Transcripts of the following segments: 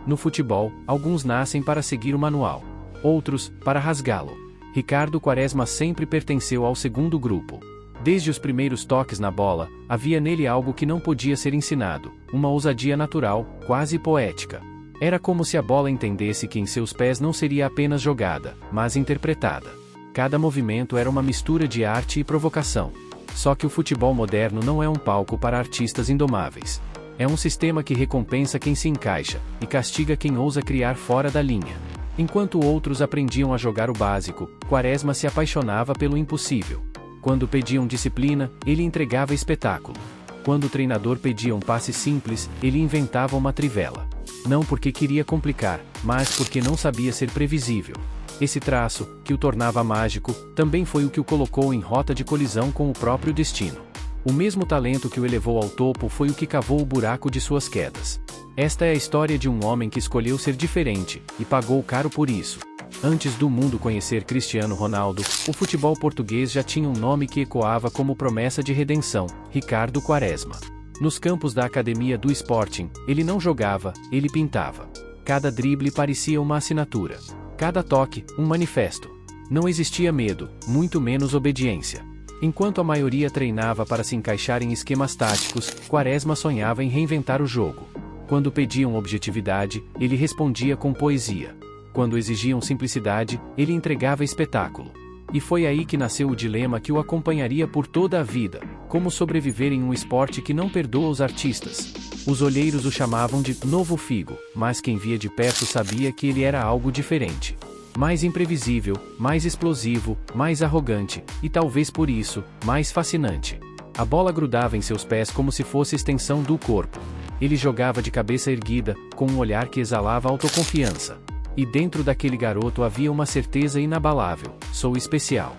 No futebol, alguns nascem para seguir o manual. Outros, para rasgá-lo. Ricardo Quaresma sempre pertenceu ao segundo grupo. Desde os primeiros toques na bola, havia nele algo que não podia ser ensinado, uma ousadia natural, quase poética. Era como se a bola entendesse que em seus pés não seria apenas jogada, mas interpretada. Cada movimento era uma mistura de arte e provocação. Só que o futebol moderno não é um palco para artistas indomáveis. É um sistema que recompensa quem se encaixa, e castiga quem ousa criar fora da linha. Enquanto outros aprendiam a jogar o básico, Quaresma se apaixonava pelo impossível. Quando pediam disciplina, ele entregava espetáculo. Quando o treinador pedia um passe simples, ele inventava uma trivela. Não porque queria complicar, mas porque não sabia ser previsível. Esse traço, que o tornava mágico, também foi o que o colocou em rota de colisão com o próprio destino. O mesmo talento que o elevou ao topo foi o que cavou o buraco de suas quedas. Esta é a história de um homem que escolheu ser diferente, e pagou caro por isso. Antes do mundo conhecer Cristiano Ronaldo, o futebol português já tinha um nome que ecoava como promessa de redenção: Ricardo Quaresma. Nos campos da academia do Sporting, ele não jogava, ele pintava. Cada drible parecia uma assinatura. Cada toque, um manifesto. Não existia medo, muito menos obediência. Enquanto a maioria treinava para se encaixar em esquemas táticos, Quaresma sonhava em reinventar o jogo. Quando pediam objetividade, ele respondia com poesia. Quando exigiam simplicidade, ele entregava espetáculo. E foi aí que nasceu o dilema que o acompanharia por toda a vida: como sobreviver em um esporte que não perdoa os artistas. Os olheiros o chamavam de Novo Figo, mas quem via de perto sabia que ele era algo diferente. Mais imprevisível, mais explosivo, mais arrogante, e talvez por isso, mais fascinante. A bola grudava em seus pés como se fosse extensão do corpo. Ele jogava de cabeça erguida, com um olhar que exalava autoconfiança. E dentro daquele garoto havia uma certeza inabalável: sou especial.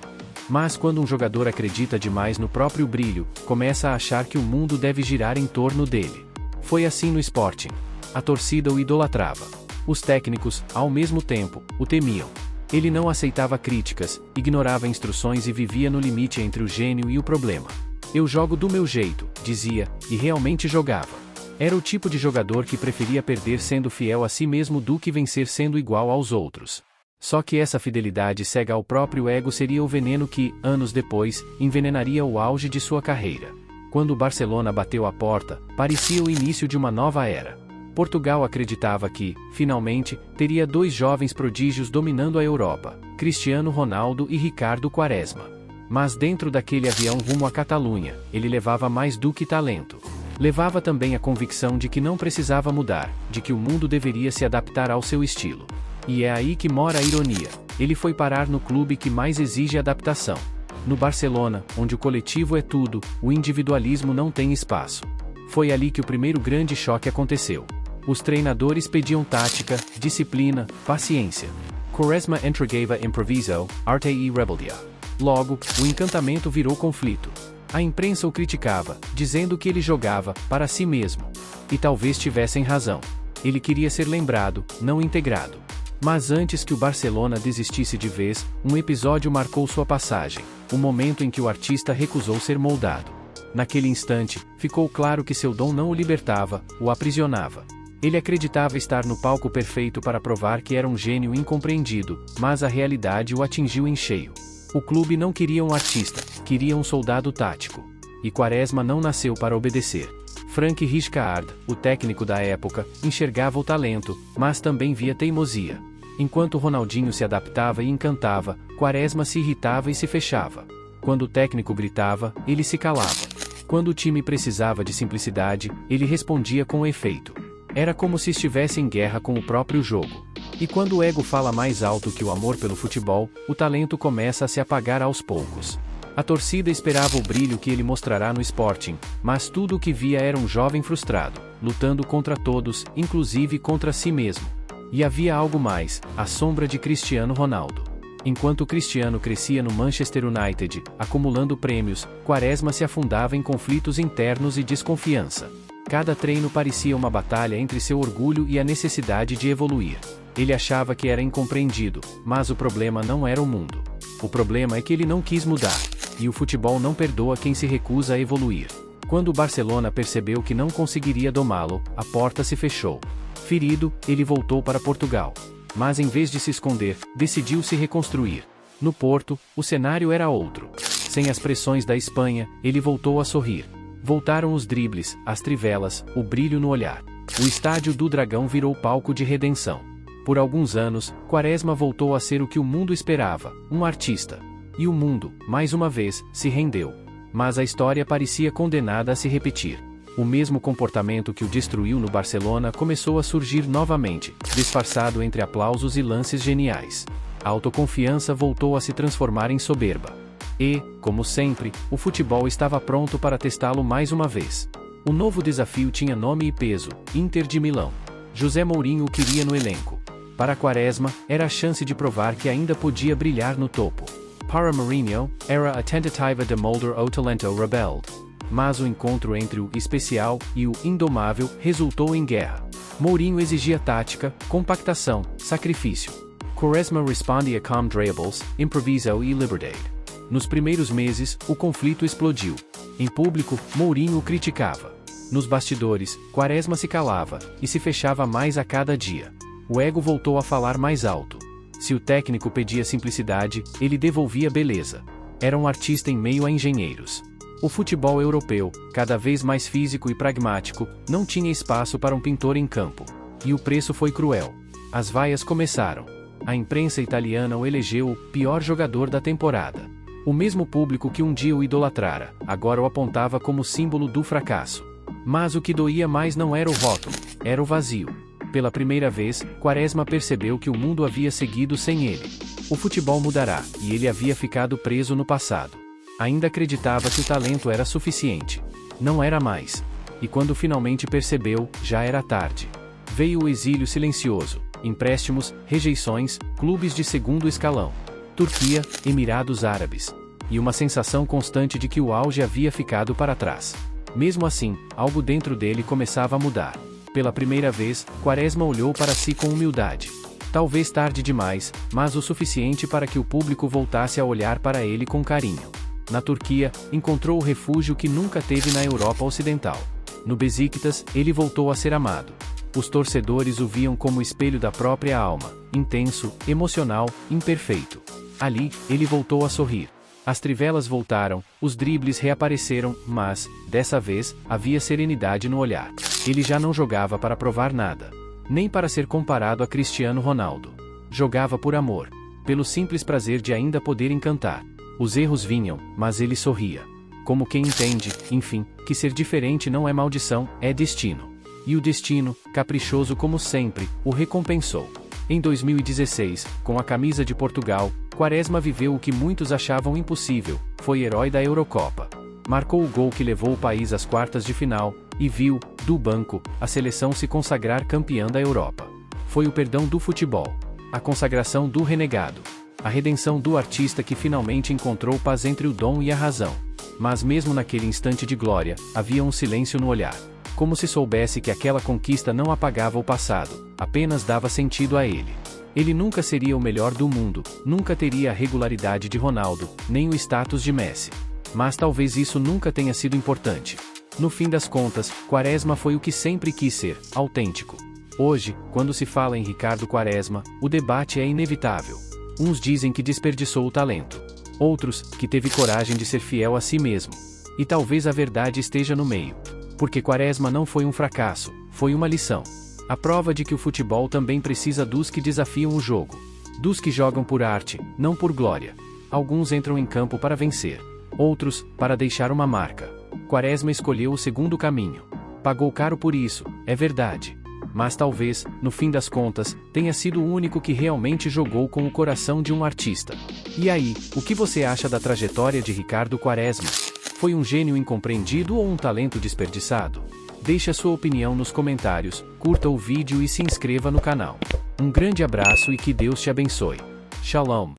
Mas quando um jogador acredita demais no próprio brilho, começa a achar que o mundo deve girar em torno dele. Foi assim no Sporting. A torcida o idolatrava. Os técnicos, ao mesmo tempo, o temiam. Ele não aceitava críticas, ignorava instruções e vivia no limite entre o gênio e o problema. Eu jogo do meu jeito, dizia, e realmente jogava. Era o tipo de jogador que preferia perder sendo fiel a si mesmo do que vencer sendo igual aos outros. Só que essa fidelidade cega ao próprio ego seria o veneno que, anos depois, envenenaria o auge de sua carreira. Quando o Barcelona bateu a porta, parecia o início de uma nova era. Portugal acreditava que, finalmente, teria dois jovens prodígios dominando a Europa: Cristiano Ronaldo e Ricardo Quaresma. Mas dentro daquele avião rumo à Catalunha, ele levava mais do que talento. Levava também a convicção de que não precisava mudar, de que o mundo deveria se adaptar ao seu estilo. E é aí que mora a ironia: ele foi parar no clube que mais exige adaptação. No Barcelona, onde o coletivo é tudo, o individualismo não tem espaço. Foi ali que o primeiro grande choque aconteceu. Os treinadores pediam tática, disciplina, paciência. Quaresma entregava improviso, arte e rebeldia. Logo, o encantamento virou conflito. A imprensa o criticava, dizendo que ele jogava para si mesmo. E talvez tivessem razão. Ele queria ser lembrado, não integrado. Mas antes que o Barcelona desistisse de vez, um episódio marcou sua passagem: o momento em que o artista recusou ser moldado. Naquele instante, ficou claro que seu dom não o libertava, o aprisionava. Ele acreditava estar no palco perfeito para provar que era um gênio incompreendido, mas a realidade o atingiu em cheio. O clube não queria um artista, queria um soldado tático. E Quaresma não nasceu para obedecer. Frank Rijkaard, o técnico da época, enxergava o talento, mas também via teimosia. Enquanto Ronaldinho se adaptava e encantava, Quaresma se irritava e se fechava. Quando o técnico gritava, ele se calava. Quando o time precisava de simplicidade, ele respondia com efeito. Era como se estivesse em guerra com o próprio jogo. E quando o ego fala mais alto que o amor pelo futebol, o talento começa a se apagar aos poucos. A torcida esperava o brilho que ele mostrará no Sporting, mas tudo o que via era um jovem frustrado, lutando contra todos, inclusive contra si mesmo. E havia algo mais: a sombra de Cristiano Ronaldo. Enquanto Cristiano crescia no Manchester United, acumulando prêmios, Quaresma se afundava em conflitos internos e desconfiança. Cada treino parecia uma batalha entre seu orgulho e a necessidade de evoluir. Ele achava que era incompreendido, mas o problema não era o mundo. O problema é que ele não quis mudar. E o futebol não perdoa quem se recusa a evoluir. Quando o Barcelona percebeu que não conseguiria domá-lo, a porta se fechou. Ferido, ele voltou para Portugal. Mas em vez de se esconder, decidiu se reconstruir. No Porto, o cenário era outro. Sem as pressões da Espanha, ele voltou a sorrir. Voltaram os dribles, as trivelas, o brilho no olhar. O estádio do Dragão virou palco de redenção. Por alguns anos, Quaresma voltou a ser o que o mundo esperava, um artista. E o mundo, mais uma vez, se rendeu. Mas a história parecia condenada a se repetir. O mesmo comportamento que o destruiu no Barcelona começou a surgir novamente, disfarçado entre aplausos e lances geniais. A autoconfiança voltou a se transformar em soberba. E, como sempre, o futebol estava pronto para testá-lo mais uma vez. O novo desafio tinha nome e peso: Inter de Milão. José Mourinho o queria no elenco. Para Quaresma, era a chance de provar que ainda podia brilhar no topo. Para Mourinho, era a tentativa de moldar o talento rebelde. Mas o encontro entre o especial e o indomável resultou em guerra. Mourinho exigia tática, compactação, sacrifício. Quaresma respondia com dribbles, improviso e liberdade. Nos primeiros meses, o conflito explodiu. Em público, Mourinho o criticava. Nos bastidores, Quaresma se calava, e se fechava mais a cada dia. O ego voltou a falar mais alto. Se o técnico pedia simplicidade, ele devolvia beleza. Era um artista em meio a engenheiros. O futebol europeu, cada vez mais físico e pragmático, não tinha espaço para um pintor em campo. E o preço foi cruel. As vaias começaram. A imprensa italiana o elegeu o pior jogador da temporada. O mesmo público que um dia o idolatrara, agora o apontava como símbolo do fracasso. Mas o que doía mais não era o rótulo, era o vazio. Pela primeira vez, Quaresma percebeu que o mundo havia seguido sem ele. O futebol mudará, e ele havia ficado preso no passado. Ainda acreditava que o talento era suficiente. Não era mais. E quando finalmente percebeu, já era tarde. Veio o exílio silencioso, empréstimos, rejeições, clubes de segundo escalão. Turquia, Emirados Árabes. E uma sensação constante de que o auge havia ficado para trás. Mesmo assim, algo dentro dele começava a mudar. Pela primeira vez, Quaresma olhou para si com humildade. Talvez tarde demais, mas o suficiente para que o público voltasse a olhar para ele com carinho. Na Turquia, encontrou o refúgio que nunca teve na Europa Ocidental. No Beşiktaş, ele voltou a ser amado. Os torcedores o viam como espelho da própria alma, intenso, emocional, imperfeito. Ali, ele voltou a sorrir. As trivelas voltaram, os dribles reapareceram, mas, dessa vez, havia serenidade no olhar. Ele já não jogava para provar nada. Nem para ser comparado a Cristiano Ronaldo. Jogava por amor. Pelo simples prazer de ainda poder encantar. Os erros vinham, mas ele sorria. Como quem entende, enfim, que ser diferente não é maldição, é destino. E o destino, caprichoso como sempre, o recompensou. Em 2016, com a camisa de Portugal, Quaresma viveu o que muitos achavam impossível, foi herói da Eurocopa. Marcou o gol que levou o país às quartas de final, e viu, do banco, a seleção se consagrar campeã da Europa. Foi o perdão do futebol. A consagração do renegado. A redenção do artista que finalmente encontrou paz entre o dom e a razão. Mas mesmo naquele instante de glória, havia um silêncio no olhar. Como se soubesse que aquela conquista não apagava o passado, apenas dava sentido a ele. Ele nunca seria o melhor do mundo, nunca teria a regularidade de Ronaldo, nem o status de Messi. Mas talvez isso nunca tenha sido importante. No fim das contas, Quaresma foi o que sempre quis ser, autêntico. Hoje, quando se fala em Ricardo Quaresma, o debate é inevitável. Uns dizem que desperdiçou o talento. Outros, que teve coragem de ser fiel a si mesmo. E talvez a verdade esteja no meio. Porque Quaresma não foi um fracasso, foi uma lição. A prova de que o futebol também precisa dos que desafiam o jogo. Dos que jogam por arte, não por glória. Alguns entram em campo para vencer. Outros, para deixar uma marca. Quaresma escolheu o segundo caminho. Pagou caro por isso, é verdade. Mas talvez, no fim das contas, tenha sido o único que realmente jogou com o coração de um artista. E aí, o que você acha da trajetória de Ricardo Quaresma? Foi um gênio incompreendido ou um talento desperdiçado? Deixe a sua opinião nos comentários, curta o vídeo e se inscreva no canal. Um grande abraço e que Deus te abençoe. Shalom.